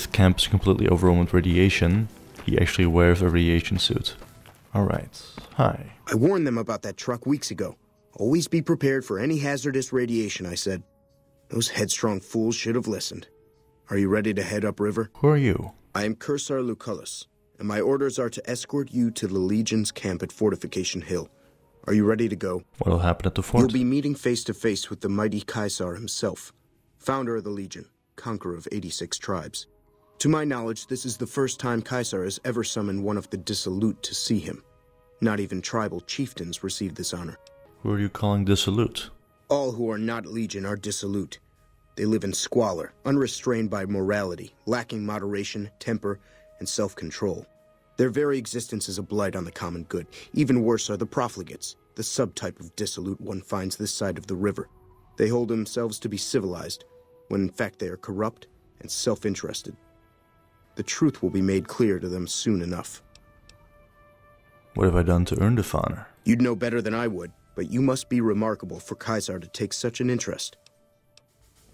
camp is completely overrun with radiation, he actually wears a radiation suit. Alright, hi. I warned them about that truck weeks ago. Always be prepared for any hazardous radiation, I said. Those headstrong fools should have listened. Are you ready to head upriver? Who are you? I am Cursar Lucullus, and my orders are to escort you to the Legion's camp at Fortification Hill. Are you ready to go? What'll happen at the fort? You'll be meeting face to face with the mighty Caesar himself, founder of the Legion, conqueror of 86 tribes. To my knowledge, this is the first time Caesar has ever summoned one of the dissolute to see him. Not even tribal chieftains receive this honor. Who are you calling dissolute? All who are not Legion are dissolute. They live in squalor, unrestrained by morality, lacking moderation, temper, and self-control. Their very existence is a blight on the common good. Even worse are the profligates, the subtype of dissolute one finds this side of the river. They hold themselves to be civilized, when in fact they are corrupt and self-interested. The truth will be made clear to them soon enough. What have I done to earn this honor? You'd know better than I would, but you must be remarkable for Caesar to take such an interest.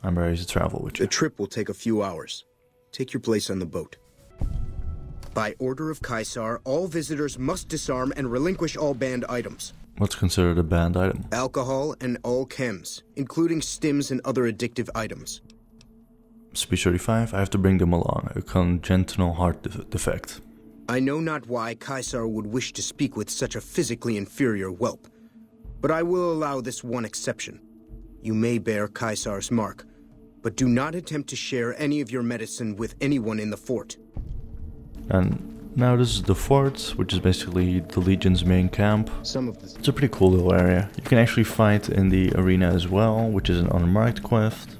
I'm ready to travel with you. The trip will take a few hours. Take your place on the boat. By order of Caesar, all visitors must disarm and relinquish all banned items. What's considered a banned item? Alcohol and all chems, including stims and other addictive items. Speech 35, I have to bring them along, a congenital heart defect. I know not why Caesar would wish to speak with such a physically inferior whelp, but I will allow this one exception. You may bear Caesar's mark, but do not attempt to share any of your medicine with anyone in the fort. And now this is the fort, which is basically the Legion's main camp. It's a pretty cool little area. You can actually fight in the arena as well, which is an unmarked quest.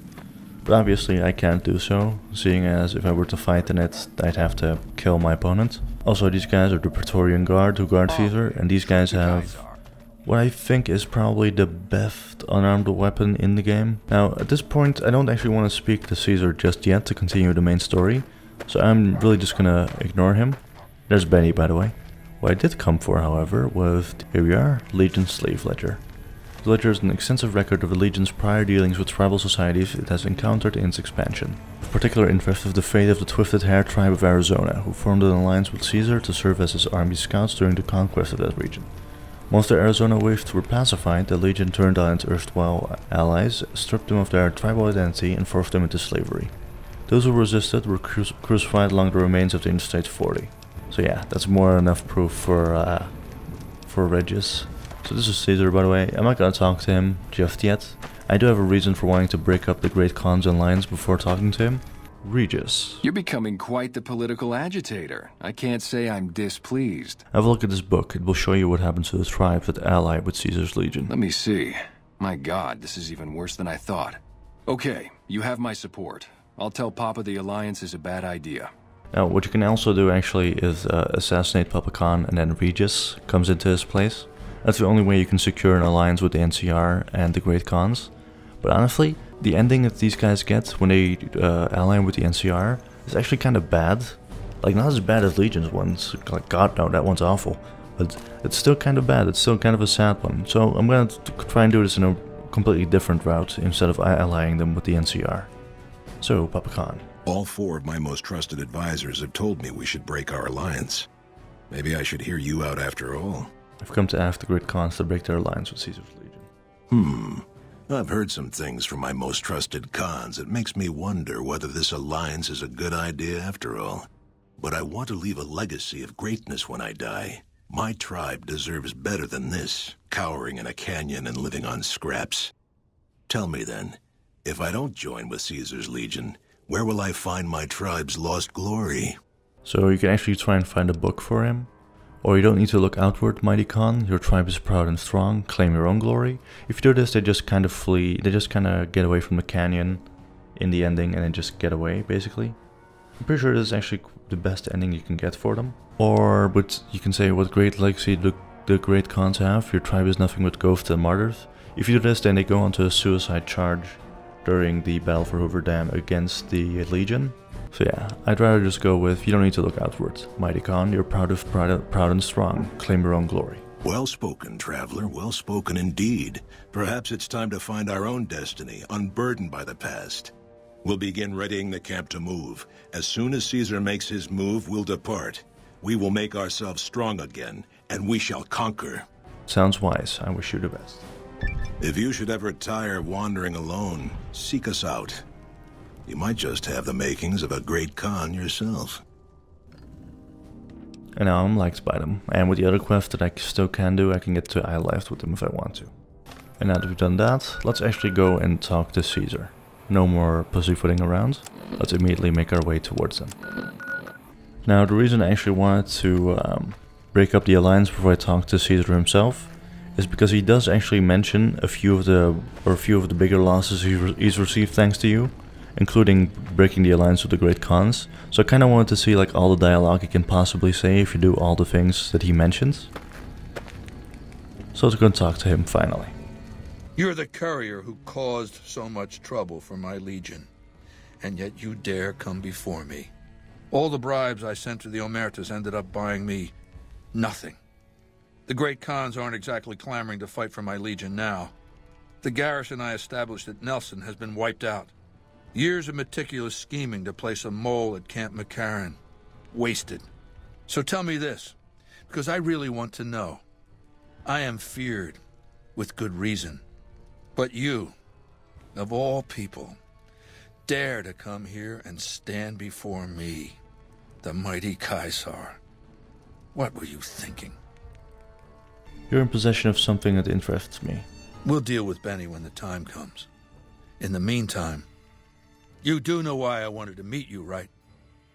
But obviously I can't do so, seeing as if I were to fight in it, I'd have to kill my opponent. Also, these guys are the Praetorian Guard who guard Caesar, and these guys have what I think is probably the best unarmed weapon in the game. Now, at this point, I don't actually want to speak to Caesar just yet to continue the main story, so I'm really just gonna ignore him. There's Benny, by the way. What I did come for, however, was, here we are, Legion's Slave Ledger. The ledger is an extensive record of the Legion's prior dealings with tribal societies it has encountered in its expansion. Of particular interest is the fate of the Twisted Hair tribe of Arizona, who formed an alliance with Caesar to serve as his army scouts during the conquest of that region. Once the Arizona waifs were pacified, the Legion turned on its erstwhile allies, stripped them of their tribal identity, and forced them into slavery. Those who resisted were crucified along the remains of the Interstate 40. So yeah, that's more than enough proof for Regis. So this is Caesar, by the way. I'm not gonna talk to him just yet. I do have a reason for wanting to break up the Great Khan's alliance before talking to him. Regis. You're becoming quite the political agitator. I can't say I'm displeased. Have a look at this book. It will show you what happens to the tribes that ally with Caesar's Legion. Let me see. My God, this is even worse than I thought. Okay, you have my support. I'll tell Papa the alliance is a bad idea. Now, what you can also do actually is assassinate Papa Khan, and then Regis comes into his place. That's the only way you can secure an alliance with the NCR and the Great Khans. But honestly, the ending that these guys get when they ally with the NCR is actually kind of bad. Like, not as bad as Legion's ones. Like, God, no, that one's awful. But it's still kind of bad. It's still kind of a sad one. So I'm going to try and do this in a completely different route instead of allying them with the NCR. So, Papa Khan. All 4 of my most trusted advisors have told me we should break our alliance. Maybe I should hear you out after all. I've come to ask the Great Khans to break their alliance with Caesar's Legion. I've heard some things from my most trusted Khans that makes me wonder whether this alliance is a good idea after all. But I want to leave a legacy of greatness when I die. My tribe deserves better than this, cowering in a canyon and living on scraps. Tell me then, if I don't join with Caesar's Legion, where will I find my tribe's lost glory? So you can actually try and find a book for him. Or you don't need to look outward, mighty Khan. Your tribe is proud and strong. Claim your own glory. If you do this, they just kind of flee. They just kind of get away from the canyon in the ending and then just get away, basically. I'm pretty sure this is actually the best ending you can get for them. Or, but you can say, what great legacy do the Great Khans have? Your tribe is nothing but ghosts and martyrs. If you do this, then they go onto a suicide charge during the Battle for Hoover Dam against the Legion. So yeah, I'd rather just go with, you don't need to look outward. Mighty Khan, you're proud and strong. Claim your own glory. Well spoken, traveler. Well spoken indeed. Perhaps it's time to find our own destiny, unburdened by the past. We'll begin readying the camp to move. As soon as Caesar makes his move, we'll depart. We will make ourselves strong again, and we shall conquer. Sounds wise. I wish you the best. If you should ever tire wandering alone, seek us out. You might just have the makings of a great Khan yourself. And now I'm liked by them. And with the other quest that I still can do, I can get to Eye Life with them if I want to. And now that we've done that, let's actually go and talk to Caesar. No more pussyfooting around. Let's immediately make our way towards them. Now, the reason I actually wanted to break up the alliance before I talk to Caesar himself is because he does actually mention a few of the bigger losses he's received thanks to you, including breaking the alliance with the Great Khans. So I kind of wanted to see like all the dialogue he can possibly say if you do all the things that he mentions. So let's go and talk to him finally. You're the courier who caused so much trouble for my legion, and yet you dare come before me. All the bribes I sent to the Omertas ended up buying me nothing. The Great Khans aren't exactly clamoring to fight for my legion now. The garrison I established at Nelson has been wiped out. Years of meticulous scheming to place a mole at Camp McCarran. Wasted. So tell me this, because I really want to know. I am feared, with good reason. But you, of all people, dare to come here and stand before me, the mighty Caesar. What were you thinking? You're in possession of something that interests me. We'll deal with Benny when the time comes. In the meantime, you do know why I wanted to meet you, right?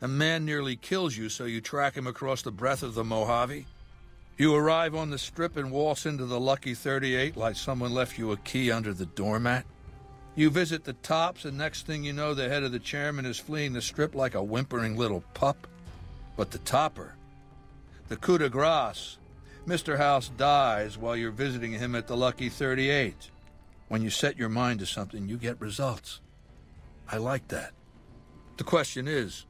A man nearly kills you, so you track him across the breadth of the Mojave. You arrive on the strip and waltz into the Lucky 38 like someone left you a key under the doormat. You visit the tops, and next thing you know, the head of the chairman is fleeing the strip like a whimpering little pup. But the topper, the coup de grace, Mr. House dies while you're visiting him at the Lucky 38. When you set your mind to something, you get results. I like that. The question is,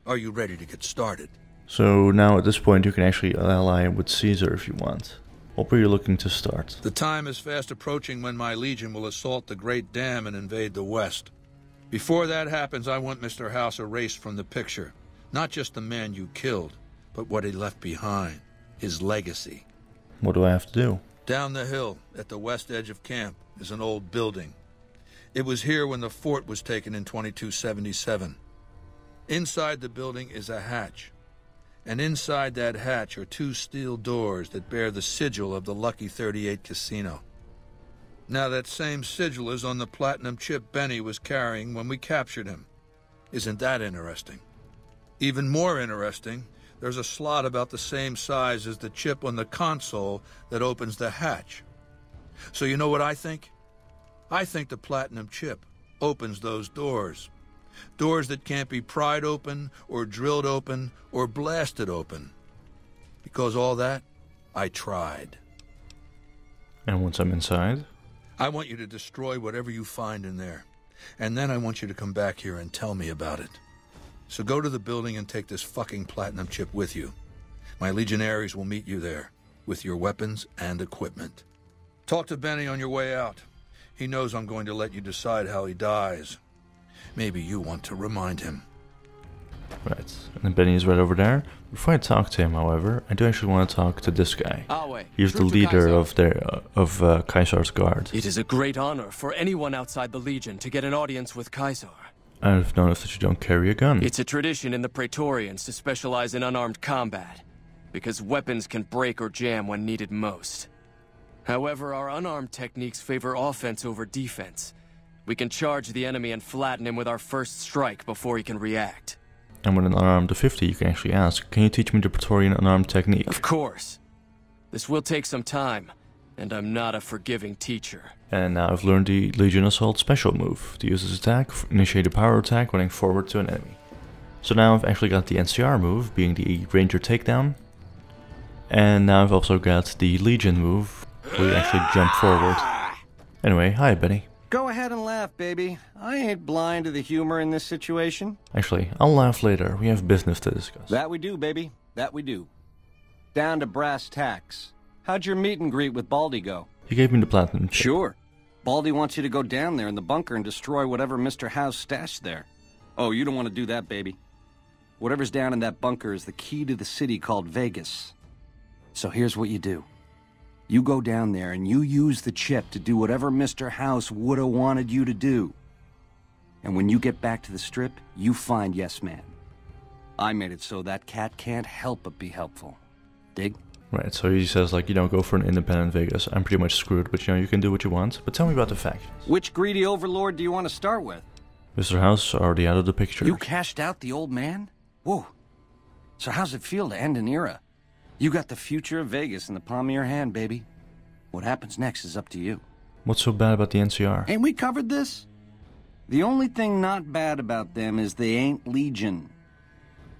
are you ready to get started? So now at this point you can actually ally with Caesar if you want. What were you looking to start? The time is fast approaching when my legion will assault the Great Dam and invade the West. Before that happens, I want Mr. House erased from the picture. Not just the man you killed, but what he left behind. His legacy. What do I have to do? Down the hill, at the west edge of camp, is an old building. It was here when the fort was taken in 2277. Inside the building is a hatch. And inside that hatch are 2 steel doors that bear the sigil of the Lucky 38 casino. Now that same sigil is on the platinum chip Benny was carrying when we captured him. Isn't that interesting? Even more interesting, there's a slot about the same size as the chip on the console that opens the hatch. So you know what I think? I think the platinum chip opens those doors. Doors that can't be pried open, or drilled open, or blasted open. Because all that, I tried. And once I'm inside? I want you to destroy whatever you find in there. And then I want you to come back here and tell me about it. So go to the building and take this fucking platinum chip with you. My legionaries will meet you there, with your weapons and equipment. Talk to Benny on your way out. He knows I'm going to let you decide how he dies. Maybe you want to remind him. Right, and then Benny is right over there. Before I talk to him, however, I do actually want to talk to this guy. He's the leader of Caesar's guard. It is a great honor for anyone outside the Legion to get an audience with Caesar. I've noticed that you don't carry a gun. It's a tradition in the Praetorians to specialize in unarmed combat, because weapons can break or jam when needed most. However, our unarmed techniques favor offense over defense. We can charge the enemy and flatten him with our first strike before he can react. And with an unarmed 50, you can actually ask, can you teach me the Praetorian unarmed technique? Of course. This will take some time, and I'm not a forgiving teacher. And now I've learned the Legion Assault special move, to use this attack, initiate a power attack running forward to an enemy. So now I've actually got the NCR move, being the Ranger Takedown. And now I've also got the Legion move, where you actually jump forward. Anyway, hi Benny. Go ahead and laugh, baby. I ain't blind to the humor in this situation. Actually, I'll laugh later. We have business to discuss. That we do, baby. That we do. Down to brass tacks. How'd your meet and greet with Baldy go? He gave me the platinum chip. Sure. Baldy wants you to go down there in the bunker and destroy whatever Mr. House stashed there. Oh, you don't want to do that, baby. Whatever's down in that bunker is the key to the city called Vegas. So here's what you do. You go down there and you use the chip to do whatever Mr. House would have wanted you to do. And when you get back to the strip, you find Yes Man. I made it so that cat can't help but be helpful. Dig? Right, so he says, like, you don't go for an independent Vegas. I'm pretty much screwed, but you know, you can do what you want. But tell me about the factions. Which greedy overlord do you want to start with? Mr. House already out of the picture. You cashed out the old man? Whoa. So how's it feel to end an era? You got the future of Vegas in the palm of your hand, baby. What happens next is up to you. What's so bad about the NCR? Ain't we covered this? The only thing not bad about them is they ain't Legion.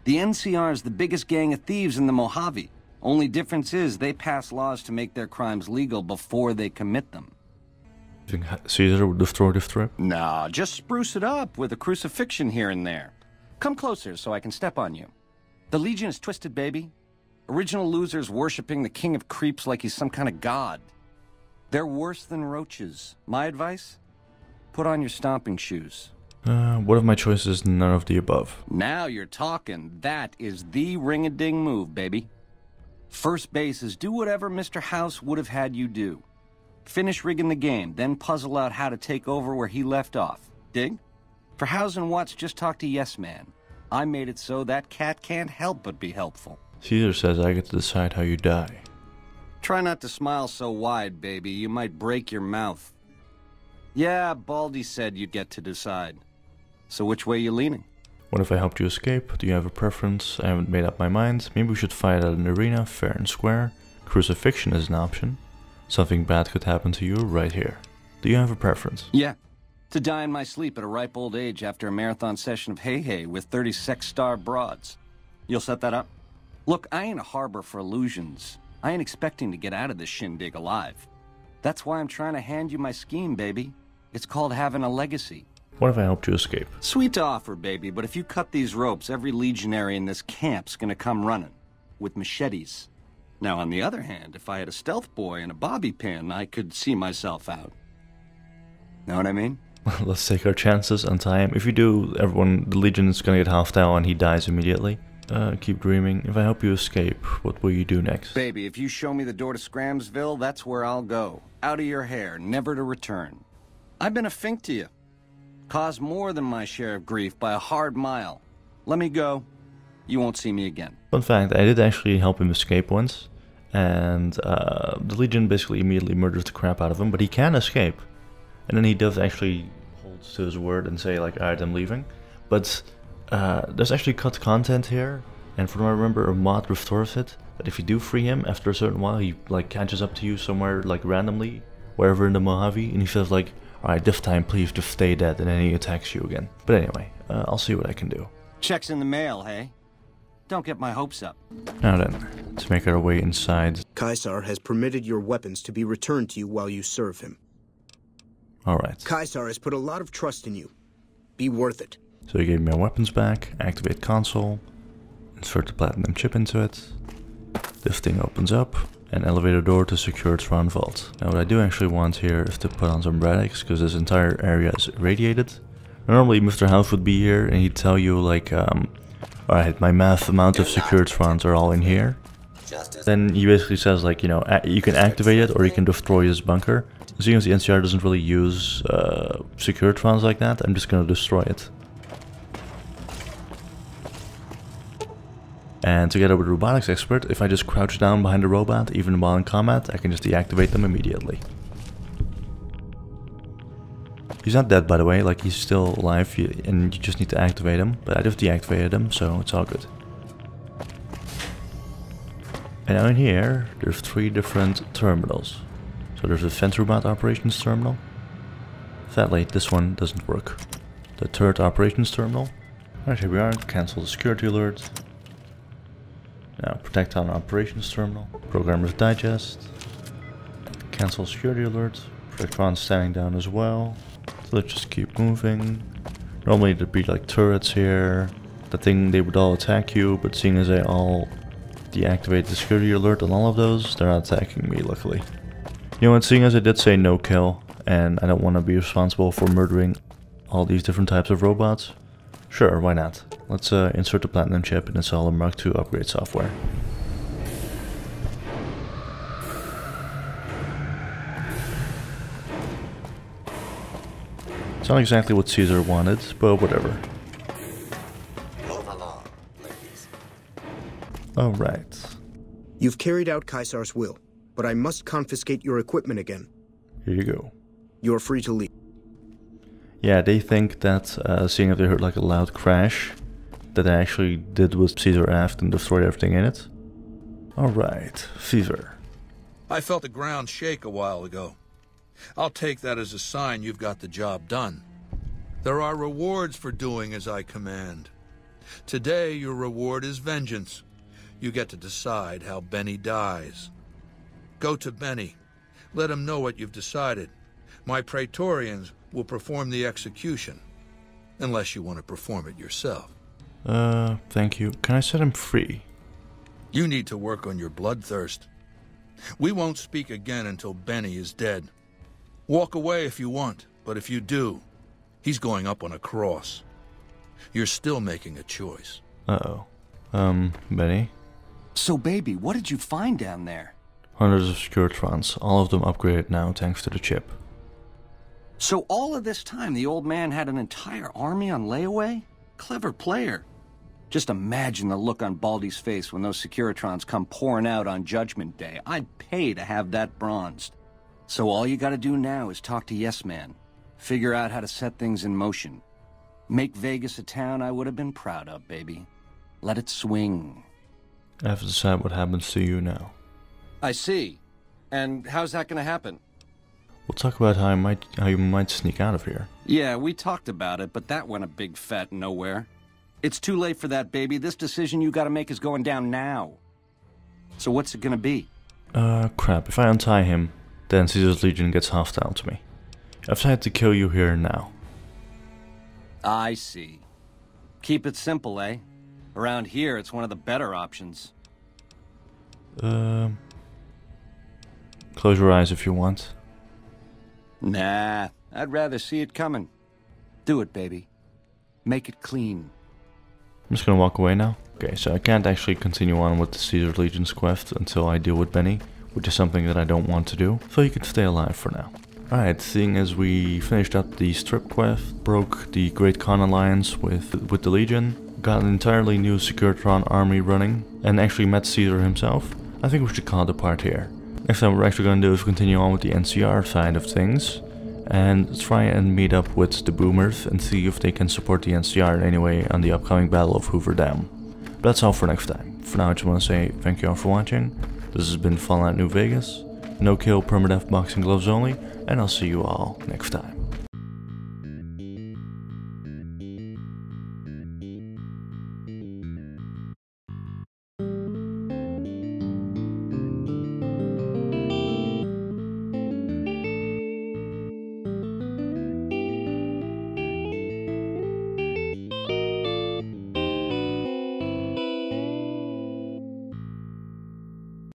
The NCR is the biggest gang of thieves in the Mojave. Only difference is they pass laws to make their crimes legal before they commit them. You think Caesar would destroy the strip? Nah, just spruce it up with a crucifixion here and there. Come closer so I can step on you. The Legion is twisted, baby. Original losers worshipping the king of creeps like he's some kind of god. They're worse than roaches. My advice? Put on your stomping shoes. What if my choice is none of the above? Now you're talking. That is the ring-a-ding move, baby. First base is do whatever Mr. House would have had you do. Finish rigging the game, then puzzle out how to take over where he left off. Dig? For House and Watts just talked to Yes Man. I made it so that cat can't help but be helpful. Caesar says I get to decide how you die. Try not to smile so wide, baby. You might break your mouth. Yeah, Baldy said you'd get to decide. So which way you leaning? What if I helped you escape? Do you have a preference? I haven't made up my mind. Maybe we should fight at an arena, fair and square. Crucifixion is an option. Something bad could happen to you right here. Do you have a preference? Yeah. To die in my sleep at a ripe old age after a marathon session of hey-hey with 30 sex-starved broads. You'll set that up? Look, I ain't a harbor for illusions. I ain't expecting to get out of this shindig alive. That's why I'm trying to hand you my scheme, baby. It's called having a legacy. What if I helped you escape? Sweet to offer, baby, but if you cut these ropes, every legionary in this camp's gonna come running. With machetes. Now, on the other hand, if I had a stealth boy and a bobby pin, I could see myself out. Know what I mean? Let's take our chances and time. If you do, the Legion is gonna get half down and he dies immediately. Keep dreaming. If I help you escape, what will you do next? Baby, if you show me the door to Scramsville, that's where I'll go. Out of your hair, never to return. I've been a fink to you. Caused more than my share of grief by a hard mile. Let me go. You won't see me again. Fun fact, I did actually help him escape once. And the Legion basically immediately murders the crap out of him, but he can escape. And then he does actually hold to his word and say, like, alright, I'm leaving. But there's actually cut content here, and from what I remember, a mod restores it, that if you do free him, after a certain while, he like catches up to you somewhere, like randomly, wherever in the Mojave, and he says like, alright, this time please just stay dead, and then he attacks you again. But anyway, I'll see what I can do. Checks in the mail, hey? Don't get my hopes up. Now then, let's make our way inside. Caesar has permitted your weapons to be returned to you while you serve him. Alright. Caesar has put a lot of trust in you. Be worth it. So he gave me my weapons back, activate console, insert the platinum chip into it. This thing opens up, and elevator door to secure its round vault. Now what I do actually want here is to put on some relics, because this entire area is irradiated. Normally Mr. House would be here, and he'd tell you like, alright, my mass amount of secured rounds are all in here. Then he basically says like, you know, you can activate it or you can destroy this bunker. Seeing as the NCR doesn't really use secured rounds like that, I'm just gonna destroy it. And together with Robotics Expert, if I just crouch down behind the robot, even while in combat, I can just deactivate them immediately. He's not dead, by the way, like he's still alive, and you just need to activate him. But I just deactivated him, so it's all good. And now in here, there's 3 different terminals. So there's a Fence Robot Operations Terminal. Sadly, this one doesn't work. The third Operations Terminal. Alright, here we are, cancel the security alert. Now, protect on Operations Terminal, Programmer's Digest, cancel security alert, protect on standing down as well. So let's just keep moving. Normally there'd be like turrets here, the thing they would all attack you, but seeing as they all deactivate the security alert on all of those, they're not attacking me luckily. You know what, seeing as I did say no kill, and I don't want to be responsible for murdering all these different types of robots, sure, why not? Let's insert the platinum chip and install the Mark II upgrade software. It's not exactly what Caesar wanted, but whatever. Alright. You've carried out Caesar's will, but I must confiscate your equipment again. Here you go. You're free to leave. Yeah, they think that seeing if they heard like a loud crash, that I actually did what Caesar asked and destroyed everything in it. Alright, Caesar. I felt the ground shake a while ago. I'll take that as a sign you've got the job done. There are rewards for doing as I command. Today, your reward is vengeance. You get to decide how Benny dies. Go to Benny. Let him know what you've decided. My Praetorians will perform the execution. Unless you want to perform it yourself. Thank you. Can I set him free? You need to work on your bloodthirst. We won't speak again until Benny is dead. Walk away if you want, but if you do, he's going up on a cross. You're still making a choice. Uh-oh. Benny? So, baby, what did you find down there? Hundreds of Securitrons, all of them upgraded now thanks to the chip. So all of this time, the old man had an entire army on layaway? Clever player. Just imagine the look on Baldy's face when those Securitrons come pouring out on Judgment Day. I'd pay to have that bronzed. So all you gotta do now is talk to Yes Man. Figure out how to set things in motion. Make Vegas a town I would have been proud of, baby. Let it swing. I have to decide what happens to you now. I see. And how's that gonna happen? We'll talk about how you might sneak out of here. Yeah, we talked about it, but that went a big fat nowhere. It's too late for that, baby. This decision you gotta make is going down now. So what's it gonna be? Crap. If I untie him, then Caesar's Legion gets hostile to me. I've decided to kill you here and now. I see. Keep it simple, eh? Around here, it's one of the better options. Close your eyes if you want. Nah, I'd rather see it coming. Do it, baby. Make it clean. I'm just gonna walk away now. Okay, so I can't actually continue on with the Caesar Legion's quest until I deal with Benny, which is something that I don't want to do, so you can stay alive for now. Alright, seeing as we finished up the strip quest, broke the Great Khan Alliance with the Legion, got an entirely new Securitron army running, and actually met Caesar himself, I think we should call it a part here. Next time what we're actually going to do is continue on with the NCR side of things, and try and meet up with the Boomers and see if they can support the NCR in any way on the upcoming Battle of Hoover Dam. But that's all for next time. For now I just want to say thank you all for watching. This has been Fallout New Vegas. No kill, permadeath, boxing gloves only, and I'll see you all next time.